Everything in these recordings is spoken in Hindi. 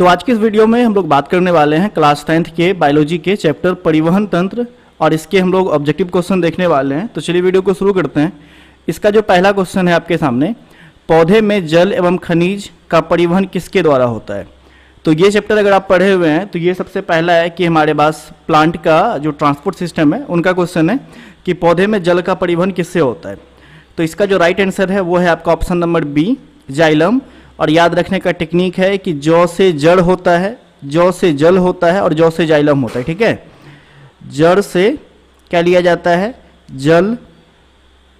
तो आज की इस वीडियो में हम लोग बात करने वाले हैं क्लास 10th के बायोलॉजी के चैप्टर परिवहन तंत्र और इसके हम लोग ऑब्जेक्टिव क्वेश्चन देखने वाले हैं। तो चलिए वीडियो को शुरू करते हैं। इसका जो पहला क्वेश्चन है आपके सामने, पौधे में जल एवं खनिज का परिवहन किसके द्वारा होता है। तो ये चैप्टर अगर आप पढ़े हुए हैं तो ये सबसे पहला है कि हमारे पास प्लांट का जो ट्रांसपोर्ट सिस्टम है उनका क्वेश्चन है कि पौधे में जल का परिवहन किससे होता है। तो इसका जो राइट आंसर है वो है आपका ऑप्शन नंबर बी, जाइलम। और याद रखने का टेक्निक है कि जौ से जड़ होता है, जौ से जल होता है और जौ से जाइलम होता है। ठीक है, जड़ से क्या लिया जाता है, जल,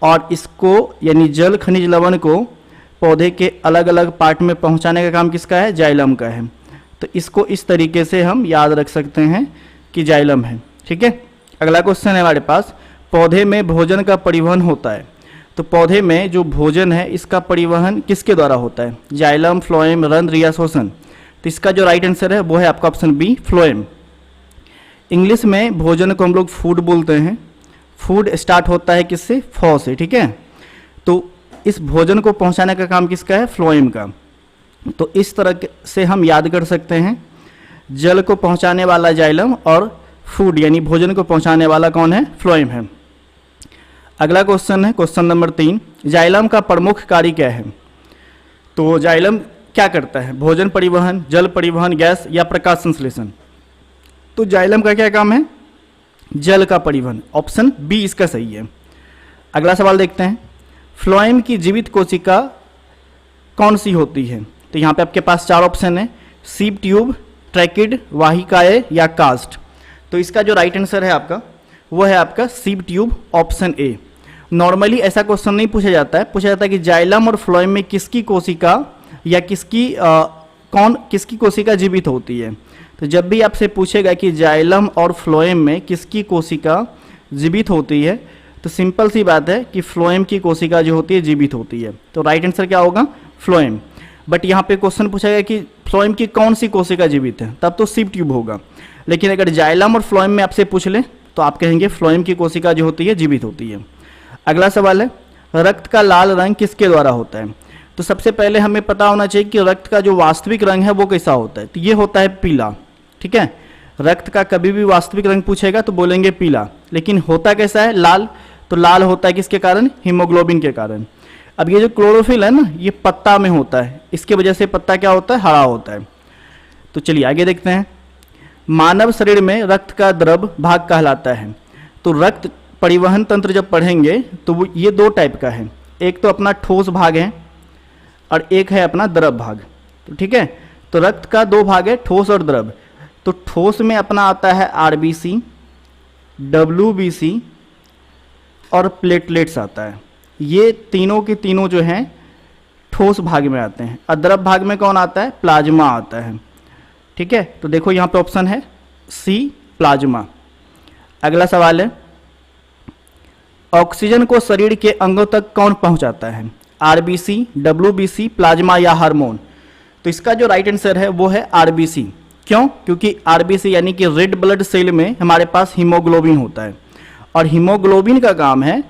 और इसको यानी जल खनिज लवण को पौधे के अलग अलग पार्ट में पहुंचाने का काम किसका है, जाइलम का है। तो इसको इस तरीके से हम याद रख सकते हैं कि जाइलम है। ठीक है, अगला क्वेश्चन है हमारे पास, पौधे में भोजन का परिवहन होता है। तो पौधे में जो भोजन है इसका परिवहन किसके द्वारा होता है, जाइलम, फ्लोएम, रंध्र या श्वसन। तो इसका जो राइट आंसर है वो है आपका ऑप्शन बी, फ्लोएम। इंग्लिश में भोजन को हम लोग फूड बोलते हैं। फूड स्टार्ट होता है किससे, फॉ से। ठीक है, तो इस भोजन को पहुंचाने का काम किसका है, फ्लोएम का। तो इस तरह से हम याद कर सकते हैं, जल को पहुंचाने वाला जाइलम और फूड यानी भोजन को पहुंचाने वाला कौन है, फ्लोएम है। अगला क्वेश्चन है क्वेश्चन नंबर 3, जाइलम का प्रमुख कार्य क्या है। तो जाइलम क्या करता है, भोजन परिवहन, जल परिवहन, गैस या प्रकाश संश्लेषण। तो जाइलम का क्या काम है, जल का परिवहन। ऑप्शन बी इसका सही है। अगला सवाल देखते हैं, फ्लोएम की जीवित कोशिका कौन सी होती है। तो यहाँ पे आपके पास 4 ऑप्शन है, सीप ट्यूब, ट्रैकिड, वाहिकाए या कास्ट। तो इसका जो राइट आंसर है आपका वो है आपका सीप ट्यूब, ऑप्शन ए। नॉर्मली ऐसा क्वेश्चन नहीं पूछा जाता है, पूछा जाता है कि जाइलम और फ्लोएम में किसकी कोशिका या किसकी कोशिका जीवित होती है। तो जब भी आपसे पूछेगा कि जाइलम और फ्लोएम में किसकी कोशिका जीवित होती है, तो सिंपल सी बात है कि फ्लोएम की कोशिका जो होती है जीवित होती है। तो राइट आंसर क्या होगा, फ्लोएम। बट यहाँ पे क्वेश्चन पूछा गया कि फ्लोएम की कौन सी कोशिका जीवित है, तब तो सीप ट्यूब होगा। लेकिन अगर जाइलम और फ्लोएम में आपसे पूछ ले तो आप कहेंगे फ्लोएम की कोशिका जो होती है जीवित होती है। अगला सवाल है, रक्त का लाल रंग किसके द्वारा होता है। तो सबसे पहले हमें पता होना चाहिए कि रक्त का जो वास्तविक रंग है वो कैसा होता है। तो ये होता है पीला। ठीक है, रक्त का कभी भी वास्तविक रंग पूछेगा तो बोलेंगे पीला, लेकिन होता कैसा है, लाल। तो लाल होता है किसके कारण, हीमोग्लोबिन के कारण। अब ये जो क्लोरोफिल है ना, ये पत्ता में होता है, इसके वजह से पत्ता क्या होता है, हरा होता है। तो चलिए आगे देखते हैं, मानव शरीर में रक्त का द्रव भाग कहलाता है। तो रक्त परिवहन तंत्र जब पढ़ेंगे तो वो ये 2 टाइप का है, एक तो अपना ठोस भाग है और एक है अपना द्रव भाग। तो ठीक है, तो रक्त का 2 भाग है, ठोस और द्रव। तो ठोस में अपना आता है आरबीसी, डब्ल्यूबीसी और प्लेटलेट्स आता है। ये तीनों के तीनों जो हैं ठोस भाग में आते हैं। और द्रव भाग में कौन आता है, प्लाज्मा आता है। ठीक है, तो देखो यहाँ पे ऑप्शन है सी, प्लाज्मा। अगला सवाल है, ऑक्सीजन को शरीर के अंगों तक कौन पहुंचाता है, आरबीसी, डब्ल्यूबीसी, प्लाज्मा या हार्मोन। तो इसका जो राइट आंसर है वो है आरबीसी। क्यों, क्योंकि आरबीसी यानी कि रेड ब्लड सेल में हमारे पास हीमोग्लोबिन होता है और हीमोग्लोबिन का काम है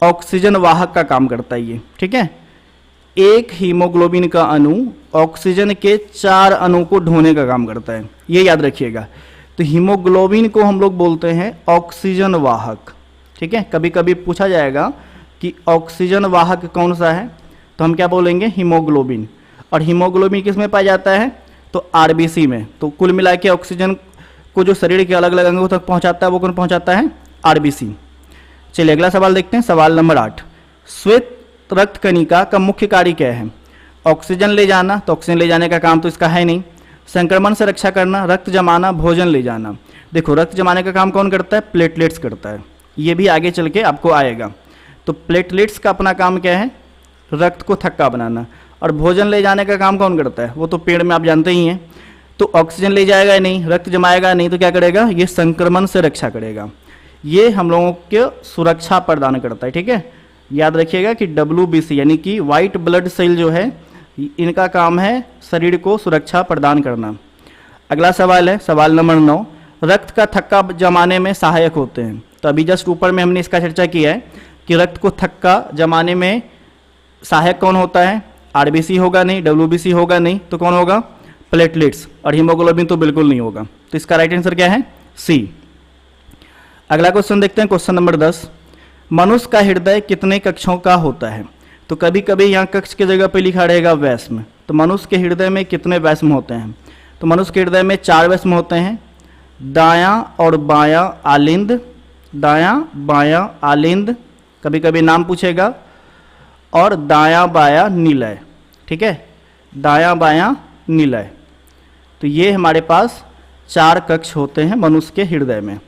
ऑक्सीजन वाहक का काम करता है ये। ठीक है, एक हीमोग्लोबिन का अणु ऑक्सीजन के 4 अणु को ढोने का काम करता है, ये याद रखिएगा। तो हीमोग्लोबिन को हम लोग बोलते हैं ऑक्सीजन वाहक। ठीक है, कभी कभी पूछा जाएगा कि ऑक्सीजन वाहक कौन सा है, तो हम क्या बोलेंगे, हीमोग्लोबिन। और हीमोग्लोबिन किस में पाया जाता है, तो आरबीसी में। तो कुल मिला के ऑक्सीजन को जो शरीर के अलग अलग अंगों तक पहुंचाता है वो कौन पहुंचाता है, आरबीसी। चलिए अगला सवाल देखते हैं, सवाल नंबर 8, श्वेत रक्त कणिका का मुख्य कार्य क्या है। ऑक्सीजन ले जाना, तो ऑक्सीजन ले जाने का काम तो इसका है नहीं। संक्रमण से रक्षा करना, रक्त जमाना, भोजन ले जाना। देखो रक्त जमाने का काम कौन करता है, प्लेटलेट्स करता है। ये भी आगे चल के आपको आएगा। तो प्लेटलेट्स का अपना काम क्या है, रक्त को थक्का बनाना। और भोजन ले जाने का काम कौन करता है, वो तो पेड़ में आप जानते ही हैं। तो ऑक्सीजन ले जाएगा नहीं, रक्त जमाएगा नहीं, तो क्या करेगा, ये संक्रमण से रक्षा करेगा। ये हम लोगों को सुरक्षा प्रदान करता है। ठीक है, याद रखिएगा कि डब्ल्यूबीसी यानी कि वाइट ब्लड सेल जो है इनका काम है शरीर को सुरक्षा प्रदान करना। अगला सवाल है सवाल नंबर 9, रक्त का थक्का जमाने में सहायक होते हैं। तो अभी जस्ट ऊपर में हमने इसका चर्चा किया है कि रक्त को थक्का जमाने में सहायक कौन होता है, आरबीसी होगा नहीं, डब्ल्यूबीसी होगा नहीं, तो कौन होगा, प्लेटलेट्स, और हीमोग्लोबिन तो बिल्कुल नहीं होगा। तो इसका राइट आंसर क्या है? सी। अगला क्वेश्चन देखते हैं, क्वेश्चन नंबर 10। मनुष्य का हृदय कितने कक्षों का होता है? तो कभी कभी यहाँ कक्ष की जगह पे लिखा रहेगा वैष्म। तो मनुष्य के हृदय में कितने वैष्म होते हैं? तो मनुष्य के हृदय में 4 वैष्म होते हैं, दायां और बायां आलिंद, दायां बायां आलिंद, कभी कभी नाम पूछेगा, और दायां बायां निलय। ठीक है, दायां बायां निलय। तो ये हमारे पास 4 कक्ष होते हैं मनुष्य के हृदय में।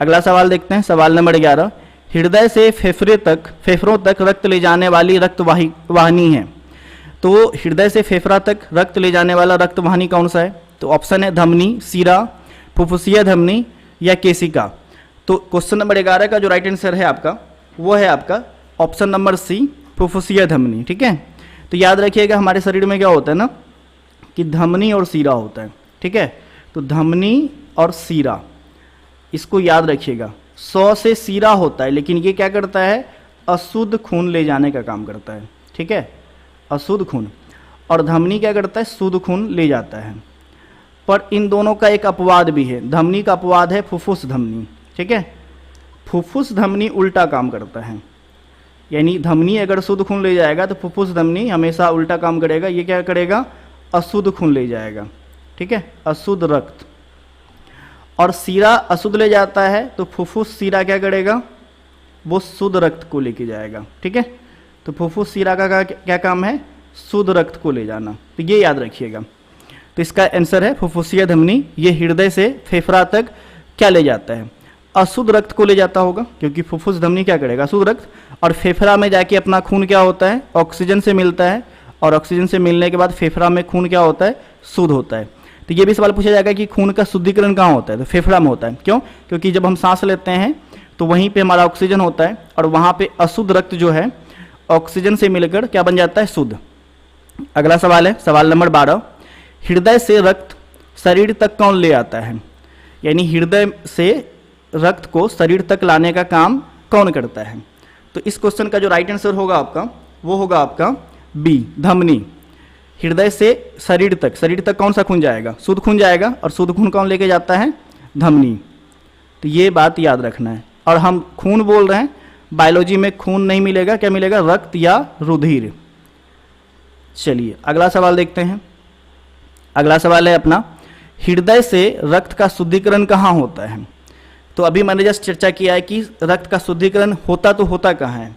अगला सवाल देखते हैं, सवाल नंबर 11। हृदय से फेफड़ों तक रक्त ले जाने वाली वाहिनी है। तो हृदय से फेफड़ा तक रक्त ले जाने वाला रक्त वाहिनी कौन सा है? तो ऑप्शन है धमनी, सीरा, फुफ्फुसीय धमनी या केशिका। तो क्वेश्चन नंबर 11 का जो राइट आंसर है आपका, वो है आपका ऑप्शन नंबर सी, फुफ्फुसीय धमनी। ठीक है, तो याद रखिएगा हमारे शरीर में क्या होता है ना कि धमनी और सीरा होता है। ठीक है, तो धमनी और सीरा, इसको याद रखिएगा। 100 से सीरा होता है, लेकिन ये क्या करता है? अशुद्ध खून ले जाने का काम करता है। ठीक है, अशुद्ध खून। और धमनी क्या करता है? शुद्ध खून ले जाता है। पर इन दोनों का एक अपवाद भी है। धमनी का अपवाद है फुफ्फुस धमनी। ठीक है, फुफ्फुस धमनी उल्टा काम करता है, यानी धमनी अगर शुद्ध खून ले जाएगा तो फुफ्फुस धमनी हमेशा उल्टा काम करेगा। ये क्या करेगा? अशुद्ध खून ले जाएगा। ठीक है, अशुद्ध रक्त। और सीरा अशुद्ध ले जाता है, तो फुफ्फुस सीरा क्या करेगा? वो शुद्ध रक्त को लेके जाएगा। ठीक है, तो फुफ्फुस सीरा का क्या काम है? शुद्ध रक्त को ले जाना। तो ये याद रखिएगा। तो इसका आंसर है फुफ्फुसीय धमनी। ये हृदय से फेफड़ा तक क्या ले जाता है? अशुद्ध रक्त को ले जाता होगा, क्योंकि फुफ्फुस धमनी क्या करेगा? शुद्ध रक्त। और फेफड़ा में जाके अपना खून क्या होता है? ऑक्सीजन से मिलता है, और ऑक्सीजन से मिलने के बाद फेफड़ा में खून क्या होता है? शुद्ध होता है। तो ये भी सवाल पूछा जाएगा कि खून का शुद्धिकरण कहाँ होता है? तो फेफड़ा में होता है। क्यों? क्योंकि जब हम सांस लेते हैं तो वहीं पे हमारा ऑक्सीजन होता है, और वहाँ पे अशुद्ध रक्त जो है ऑक्सीजन से मिलकर क्या बन जाता है? शुद्ध। अगला सवाल है, सवाल नंबर 12। हृदय से रक्त शरीर तक कौन ले आता है? यानी हृदय से रक्त को शरीर तक लाने का काम कौन करता है? तो इस क्वेश्चन का जो राइट आंसर होगा आपका, वो होगा आपका बी, धमनी। हृदय से शरीर तक कौन सा खून जाएगा? शुद्ध खून जाएगा, और शुद्ध खून कौन लेके जाता है? धमनी। तो ये बात याद रखना है। और हम खून बोल रहे हैं, बायोलॉजी में खून नहीं मिलेगा, क्या मिलेगा? रक्त या रुधिर। चलिए अगला सवाल देखते हैं। अगला सवाल है अपना, हृदय से रक्त का शुद्धिकरण कहाँ होता है? तो अभी मैंने जस्ट चर्चा किया है कि रक्त का शुद्धिकरण होता कहाँ है?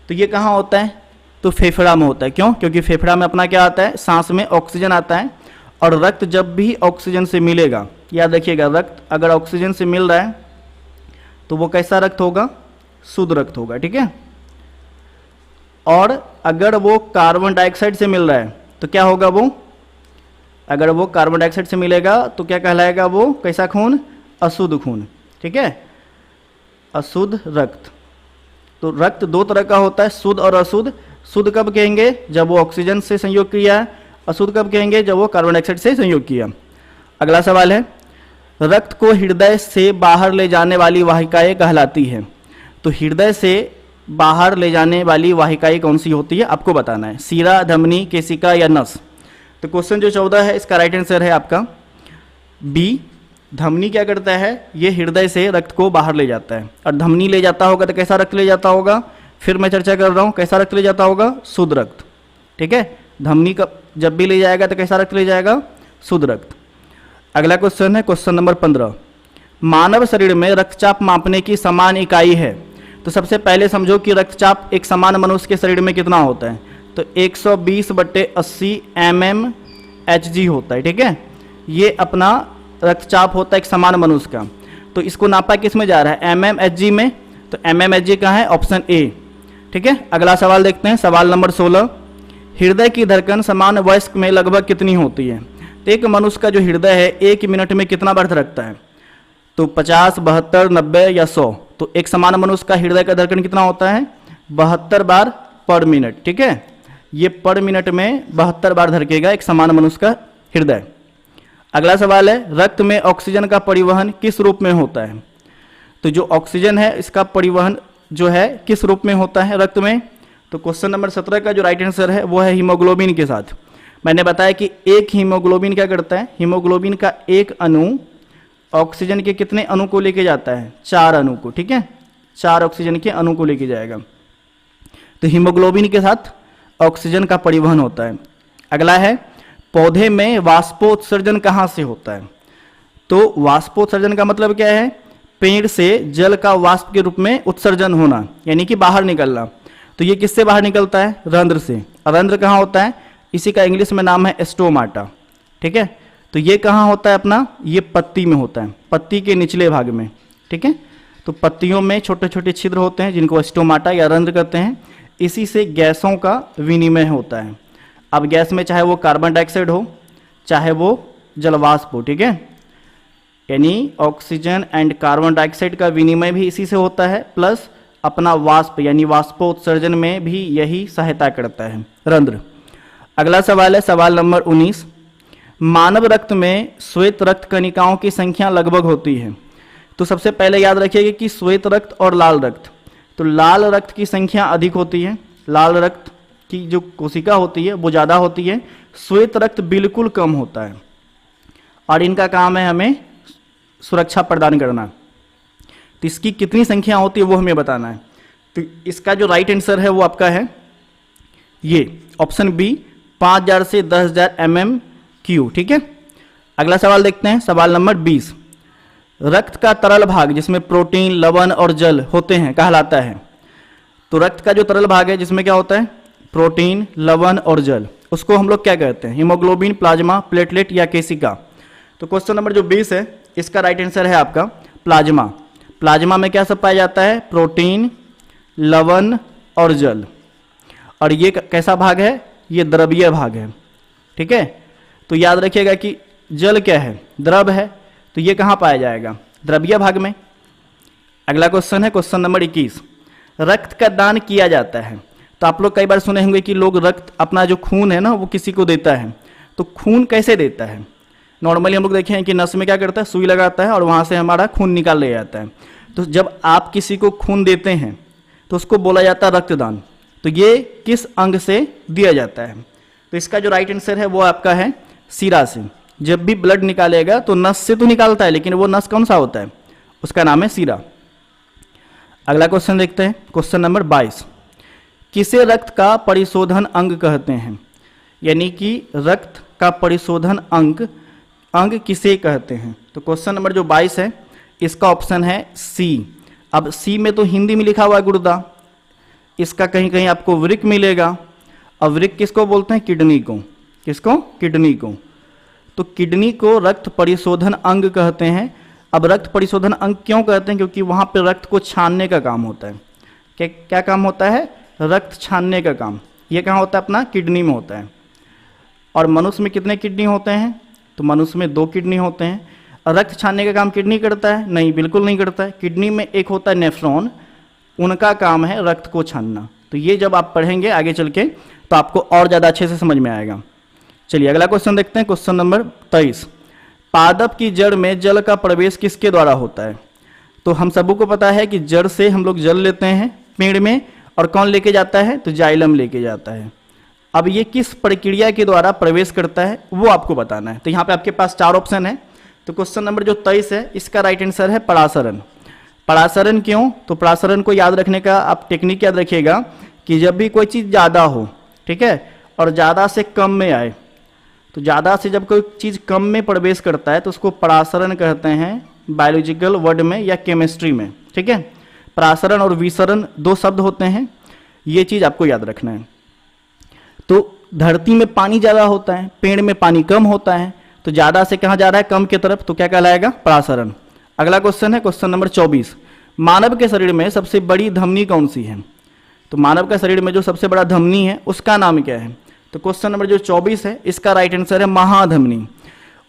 तो ये कहाँ होता है? तो फेफड़ा में होता है। क्यों? क्योंकि फेफड़ा में अपना क्या आता है? सांस में ऑक्सीजन आता है, और रक्त जब भी ऑक्सीजन से मिलेगा, याद रखिएगा, रक्त अगर ऑक्सीजन से मिल रहा है तो वो कैसा रक्त होगा? शुद्ध रक्त होगा। ठीक है, और अगर वो कार्बन डाइऑक्साइड से मिल रहा है तो क्या होगा? वो अगर वो कार्बन डाइऑक्साइड से मिलेगा तो क्या कहलाएगा? वो कैसा खून? अशुद्ध खून। ठीक है, अशुद्ध रक्त। तो रक्त 2 तरह का होता है, शुद्ध और अशुद्ध। शुद्ध कब कहेंगे? जब वो ऑक्सीजन से संयोग किया है। अशुद्ध कब कहेंगे? जब वो कार्बन डाइऑक्साइड से संयोग किया। अगला सवाल है, रक्त को हृदय से बाहर ले जाने वाली वाहिकाएं कहलाती है। तो हृदय से बाहर ले जाने वाली वाहिकाएं कौन सी होती है? आपको बताना है, सीरा, धमनी, केशिका या नस। तो क्वेश्चन जो 14 है, इसका राइट आंसर है आपका बी, धमनी। क्या करता है? ये हृदय से रक्त को बाहर ले जाता है। और धमनी ले जाता होगा तो कैसा रक्त ले जाता होगा? फिर मैं चर्चा कर रहा हूँ, कैसा रक्त ले जाता होगा? शुद्ध रक्त। ठीक है, धमनी का जब भी ले जाएगा तो कैसा रक्त ले जाएगा? शुद्ध रक्त। अगला क्वेश्चन है क्वेश्चन नंबर 15। मानव शरीर में रक्तचाप मापने की समान इकाई है। तो सबसे पहले समझो कि रक्तचाप एक समान मनुष्य के शरीर में कितना होता है? तो 120/80 mmHg होता है। ठीक है, ये अपना रक्तचाप होता है एक समान मनुष्य का। तो इसको नापा किस में जा रहा है? mmHg में। तो mmHg का है ऑप्शन ए। ठीक है, अगला सवाल देखते हैं, सवाल नंबर 16। हृदय की धड़कन समान वयस्क में लगभग कितनी होती है? तो एक मनुष्य का जो हृदय है 1 मिनट में कितना बार धड़कता है? तो 50, 72, 90 या 100। तो एक समान मनुष्य का हृदय का धड़कन कितना होता है? 72 बार पर मिनट। ठीक है, ये पर मिनट में 72 बार धड़केगा एक समान मनुष्य का हृदय। अगला सवाल है, रक्त में ऑक्सीजन का परिवहन किस रूप में होता है? तो जो ऑक्सीजन है इसका परिवहन जो है किस रूप में होता है रक्त में? तो क्वेश्चन नंबर 17 का जो राइट आंसर है वो है हीमोग्लोबिन के साथ। मैंने बताया कि एक हीमोग्लोबिन क्या करता है, हीमोग्लोबिन का एक अणु ऑक्सीजन के कितने अणु को लेके जाता है, 4 अणु को, ठीक है, 4 ऑक्सीजन के अणु को लेके जाएगा। तो हीमोग्लोबिन के साथ ऑक्सीजन का परिवहन होता है। अगला है पौधे में वाष्पोत्सर्जन कहाँ से होता है। तो वाष्पोत्सर्जन का मतलब क्या है, पेड़ से जल का वाष्प के रूप में उत्सर्जन होना, यानी कि बाहर निकलना। तो ये किससे बाहर निकलता है, रंध्र से। रंध्र कहाँ होता है, इसी का इंग्लिश में नाम है स्टोमाटा, ठीक है। तो ये कहाँ होता है अपना, ये पत्ती में होता है, पत्ती के निचले भाग में, ठीक है। तो पत्तियों में छोटे छोटे छिद्र होते हैं जिनको स्टोमाटा या रंध्र कहते हैं। इसी से गैसों का विनिमय होता है। अब गैस में चाहे वो कार्बन डाइऑक्साइड हो, चाहे वो जलवाष्प हो, ठीक है, यानी ऑक्सीजन एंड कार्बन डाइऑक्साइड का विनिमय भी इसी से होता है, प्लस अपना वाष्प यानी वाष्पोत्सर्जन में भी यही सहायता करता है, रंध्र। अगला सवाल है सवाल नंबर 19। मानव रक्त में श्वेत रक्त कणिकाओं की संख्या लगभग होती है। तो सबसे पहले याद रखिएगा कि श्वेत रक्त और लाल रक्त, तो लाल रक्त की संख्या अधिक होती है, लाल रक्त की जो कोशिका होती है वो ज़्यादा होती है, श्वेत रक्त बिल्कुल कम होता है, और इनका काम है हमें सुरक्षा प्रदान करना। तो इसकी कितनी संख्या होती है वो हमें बताना है। तो इसका जो राइट आंसर है वो आपका है ये ऑप्शन बी, 5000 से 10,000 mmQ, ठीक है। अगला सवाल देखते हैं, सवाल नंबर 20। रक्त का तरल भाग जिसमें प्रोटीन, लवण और जल होते हैं कहलाता है। तो रक्त का जो तरल भाग है जिसमें क्या होता है, प्रोटीन, लवण और जल, उसको हम लोग क्या कहते हैं, हीमोग्लोबिन, प्लाज्मा, प्लेटलेट या केशिका। तो क्वेश्चन नंबर जो 20 है इसका राइट आंसर है आपका प्लाज्मा। प्लाज्मा में क्या सब पाया जाता है, प्रोटीन, लवण और जल। और ये कैसा भाग है, ये द्रवीय भाग है, ठीक है। तो याद रखिएगा कि जल क्या है, द्रव है, तो ये कहाँ पाया जाएगा, द्रवीय भाग में। अगला क्वेश्चन है क्वेश्चन नंबर 21। रक्त का दान किया जाता है। तो आप लोग कई बार सुने होंगे कि लोग रक्त, अपना जो खून है ना वो किसी को देता है। तो खून कैसे देता है, नॉर्मली हम लोग देखे हैं कि नस में क्या करता है, सुई लगाता है और वहाँ से हमारा खून निकाल ले जाता है। तो जब आप किसी को खून देते हैं तो उसको बोला जाता है रक्तदान। तो ये किस अंग से दिया जाता है, तो इसका जो राइट आंसर है वो आपका है सिरा से। जब भी ब्लड निकालेगा तो नस से तो निकालता है, लेकिन वो नस कौन सा होता है, उसका नाम है सिरा। अगला क्वेश्चन देखते हैं क्वेश्चन नंबर 22। किसे रक्त का परिशोधन अंग कहते हैं, यानी कि रक्त का परिशोधन अंग किसे कहते हैं। तो क्वेश्चन नंबर जो 22 है इसका ऑप्शन है सी। अब सी में तो हिंदी में लिखा हुआ है गुर्दा, इसका कहीं कहीं आपको वृक्क मिलेगा। अब वृक्क किसको बोलते हैं, किडनी को। किसको, किडनी को। तो किडनी को रक्त परिशोधन अंग कहते हैं। अब रक्त परिशोधन अंग क्यों कहते हैं, क्योंकि वहाँ पे रक्त को छानने का काम होता है। क्या काम होता है, रक्त छानने का काम। ये कहाँ होता है, अपना किडनी में होता है। और मनुष्य में कितने किडनी होते हैं, तो मनुष्य में 2 किडनी होते हैं। रक्त छानने का काम किडनी करता है, नहीं, बिल्कुल नहीं करता है। किडनी में एक होता है नेफ्रॉन, उनका काम है रक्त को छानना। तो ये जब आप पढ़ेंगे आगे चल के तो आपको और ज़्यादा अच्छे से समझ में आएगा। चलिए अगला क्वेश्चन देखते हैं क्वेश्चन नंबर 23। पादप की जड़ में जल का प्रवेश किसके द्वारा होता है। तो हम सबों को पता है कि जड़ से हम लोग जल लेते हैं पेड़ में, और कौन लेके जाता है, तो जाइलम लेके जाता है। अब ये किस प्रक्रिया के द्वारा प्रवेश करता है वो आपको बताना है। तो यहाँ पे आपके पास 4 ऑप्शन है। तो क्वेश्चन नंबर जो 23 है इसका राइट आंसर है परासरण। परासरण क्यों, तो परासरण को याद रखने का आप टेक्निक याद रखिएगा कि जब भी कोई चीज़ ज़्यादा हो, ठीक है, और ज़्यादा से कम में आए, तो ज़्यादा से जब कोई चीज़ कम में प्रवेश करता है तो उसको परासरण कहते हैं बायोलॉजिकल वर्ड में या केमिस्ट्री में, ठीक है। परासरण और विसरण 2 शब्द होते हैं, ये चीज़ आपको याद रखना है। तो धरती में पानी ज़्यादा होता है, पेड़ में पानी कम होता है, तो ज़्यादा से कहाँ जा रहा है, कम की तरफ, तो क्या कहलाएगा, परासरण। अगला क्वेश्चन है क्वेश्चन नंबर 24। मानव के शरीर में सबसे बड़ी धमनी कौन सी है। तो मानव के शरीर में जो सबसे बड़ा धमनी है उसका नाम क्या है। तो क्वेश्चन नंबर जो 24 है इसका राइट आंसर है महाधमनी।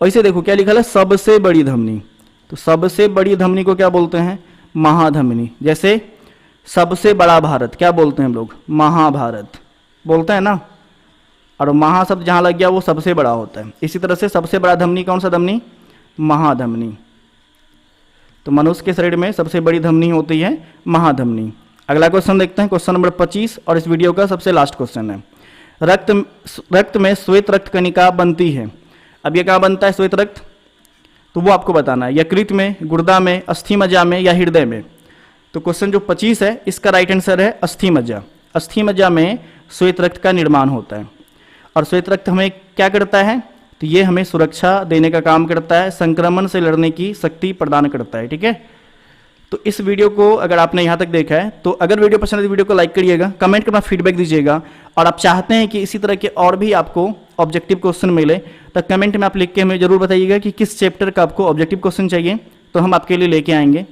और इसे देखो क्या लिखा है, सबसे बड़ी धमनी। तो सबसे बड़ी धमनी को क्या बोलते हैं, महाधमनी। जैसे सबसे बड़ा भारत क्या बोलते हैं हम लोग, महाभारत बोलते हैं ना, और महा शब्द जहाँ लग गया वो सबसे बड़ा होता है। इसी तरह से सबसे बड़ा धमनी कौन सा धमनी, महाधमनी। तो मनुष्य के शरीर में सबसे बड़ी धमनी होती है महाधमनी। अगला क्वेश्चन देखते हैं क्वेश्चन नंबर 25, और इस वीडियो का सबसे लास्ट क्वेश्चन है। रक्त में श्वेत रक्त कणिका बनती है। अब ये कहाँ बनता है श्वेत रक्त, तो वो आपको बताना है, यकृत में, गुर्दा में, अस्थि मज्जा में या हृदय में। तो क्वेश्चन जो 25 है इसका राइट आंसर है अस्थि मज्जा। अस्थि मज्जा में श्वेत रक्त का निर्माण होता है। और श्वेत रक्त हमें क्या करता है, तो ये हमें सुरक्षा देने का काम करता है, संक्रमण से लड़ने की शक्ति प्रदान करता है। ठीक है, तो इस वीडियो को अगर आपने यहाँ तक देखा है तो अगर वीडियो पसंद है तो वीडियो को लाइक करिएगा, कमेंट करना, फीडबैक दीजिएगा। और आप चाहते हैं कि इसी तरह के और भी आपको ऑब्जेक्टिव क्वेश्चन मिले तो कमेंट में आप लिख के हमें जरूर बताइएगा कि किस चैप्टर का आपको ऑब्जेक्टिव क्वेश्चन चाहिए, तो हम आपके लिए लेके आएंगे।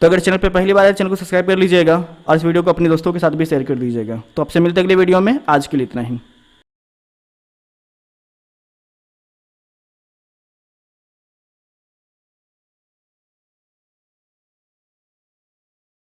तो अगर चैनल पर पहली बार है चैनल को सब्सक्राइब कर लीजिएगा और इस वीडियो को अपने दोस्तों के साथ भी शेयर कर दीजिएगा। तो आपसे मिलते अगले वीडियो में, आज के लिए इतना ही।